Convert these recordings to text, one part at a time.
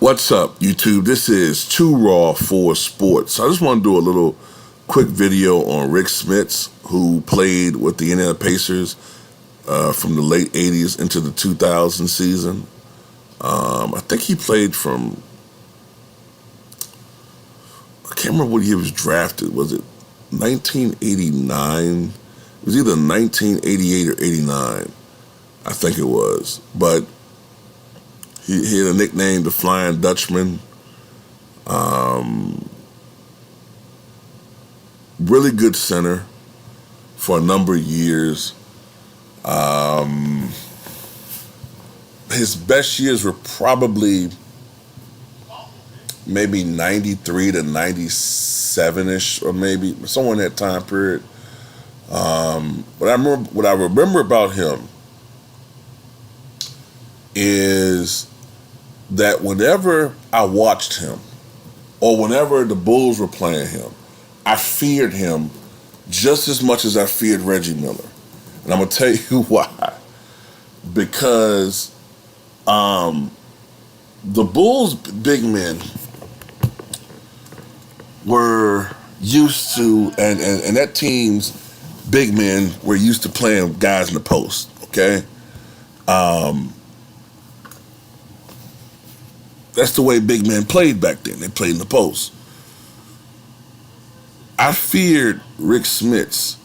What's up, YouTube? This is Too Raw for Sports. I just want to do a little quick video on Rick Smits, who played with the Indiana Pacers from the late 80s into the 2000 season. I think he played from, I can't remember what year he was drafted. Was it 1989? It was either 1988 or 89. I think it was. But he had a nickname, the Flying Dutchman. Really good center for a number of years. His best years were probably maybe 93 to 97-ish, or maybe somewhere in that time period. But what I remember about him is that whenever I watched him, or whenever the Bulls were playing him, I feared him just as much as I feared Reggie Miller. And I'm going to tell you why. Because the Bulls' big men were used to, and that team's big men were used to playing guys in the post, okay? That's the way big men played back then. They played in the post. I feared Rick Smits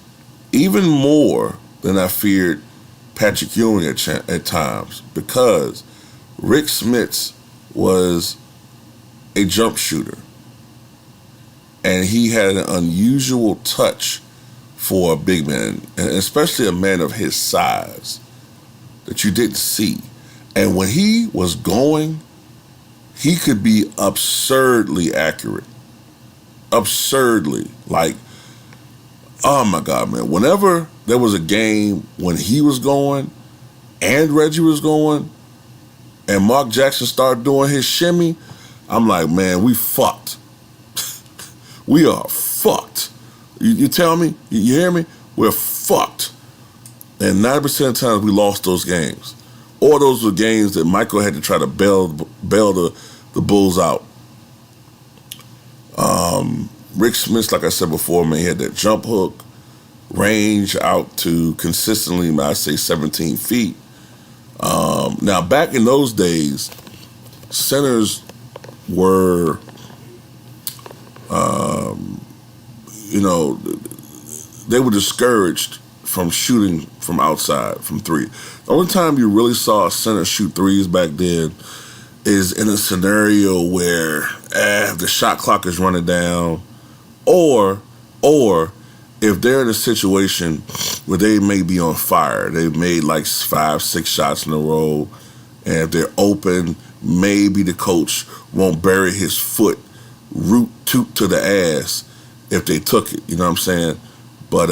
even more than I feared Patrick Ewing at times, because Rick Smits was a jump shooter. And he had an unusual touch for a big man, and especially a man of his size, that you didn't see. And when he was going, he could be absurdly accurate. Absurdly. Like, oh my God, man. Whenever there was a game when he was going and Reggie was going and Mark Jackson started doing his shimmy, I'm like, man, we fucked. We are fucked. You tell me? You hear me? We're fucked. And 90% of the times we lost those games. Or those were games that Michael had to try to bail the Bulls out. Rick Smits, like I said before, man, he had that jump hook, range out to consistently, I say, 17 feet. Now, back in those days, centers were, they were discouraged from shooting from outside, from three. The only time you really saw a center shoot threes back then is in a scenario where the shot clock is running down, or if they're in a situation where they may be on fire, they've made like 5-6 shots in a row, and if they're open, maybe the coach won't bury his foot root to the ass if they took it, you know what I'm saying? But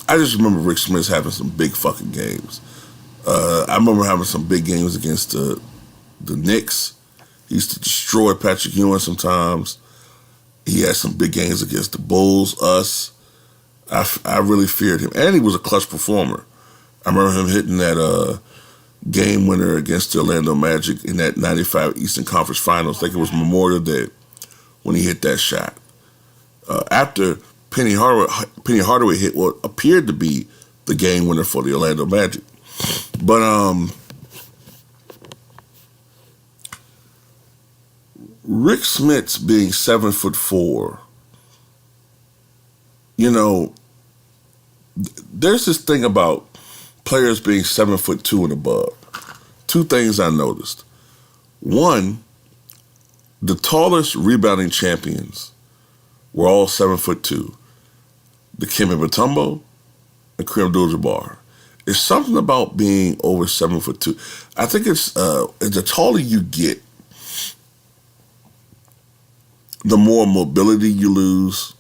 I just remember Rick Smits having some big fucking games. I remember having some big games against the Knicks. He used to destroy Patrick Ewing sometimes. He had some big games against the Bulls, us. I really feared him. And he was a clutch performer. I remember him hitting that game winner against the Orlando Magic in that 95 Eastern Conference Finals. I think it was Memorial Day when he hit that shot. After Penny Hardaway hit what appeared to be the game winner for the Orlando Magic. But Rick Smits being 7'4", there's this thing about players being 7'2" and above. Two things I noticed. One, the tallest rebounding champions were all 7'2". Dikembe Mutombo and Kareem Abdul-Jabbar. It's something about being over 7'2". I think it's the taller you get, the more mobility you lose.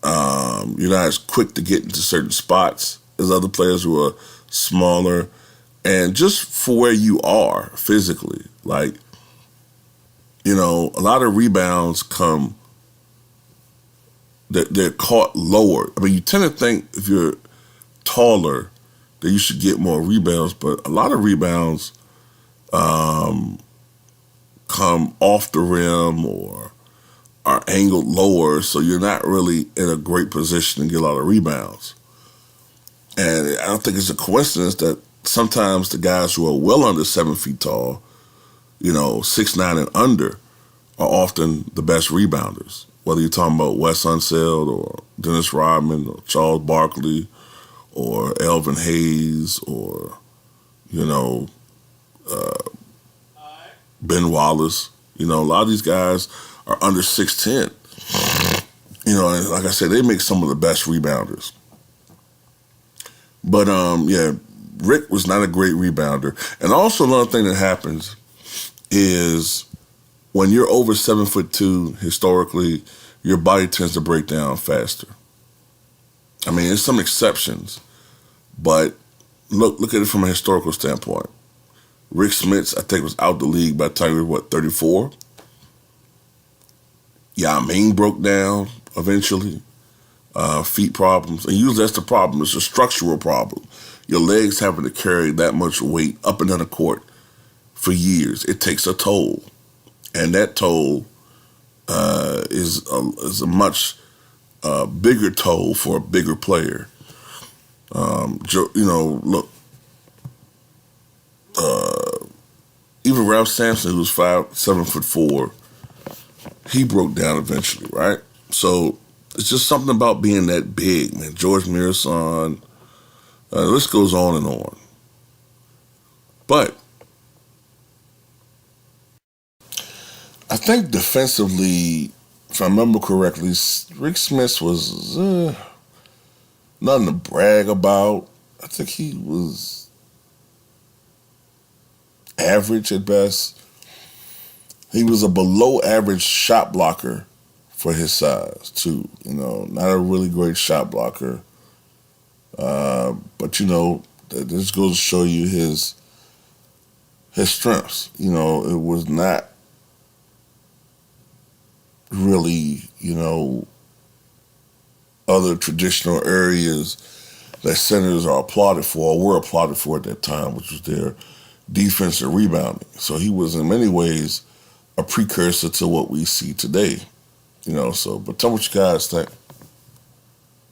You're not as quick to get into certain spots as other players who are smaller. And just for where you are physically, like, a lot of rebounds come, they're caught lower. I mean, you tend to think if you're taller that you should get more rebounds, but a lot of rebounds come off the rim or are angled lower, so you're not really in a great position to get a lot of rebounds. And I don't think it's a coincidence that sometimes the guys who are well under 7 feet tall, 6'9" and under, are often the best rebounders. Whether you're talking about Wes Unseld or Dennis Rodman or Charles Barkley or Elvin Hayes or, you know, Ben Wallace. A lot of these guys are under 6'10". And like I said, they make some of the best rebounders. But yeah, Rick was not a great rebounder. And also another thing that happens is when you're over 7'2", historically, your body tends to break down faster. I mean, there's some exceptions, but look at it from a historical standpoint. Rick Smits, I think, was out the league by the time he was, 34? Yao Ming broke down eventually. Feet problems. And usually that's the problem. It's a structural problem. Your legs having to carry that much weight up and down the court for years. It takes a toll. And that toll is a much bigger toll for a bigger player. Look, even Ralph Sampson, who was 7'4", he broke down eventually, right? So it's just something about being that big, man. George Mirasan, the list goes on and on. But I think defensively, if I remember correctly, Rick Smith was nothing to brag about. I think he was average at best. He was a below average shot blocker for his size too. Not a really great shot blocker. But this goes to show you his strengths. It was not really, other traditional areas that centers are applauded for, or were applauded for at that time, which was their defense and rebounding. So he was in many ways a precursor to what we see today. But tell me what you guys think.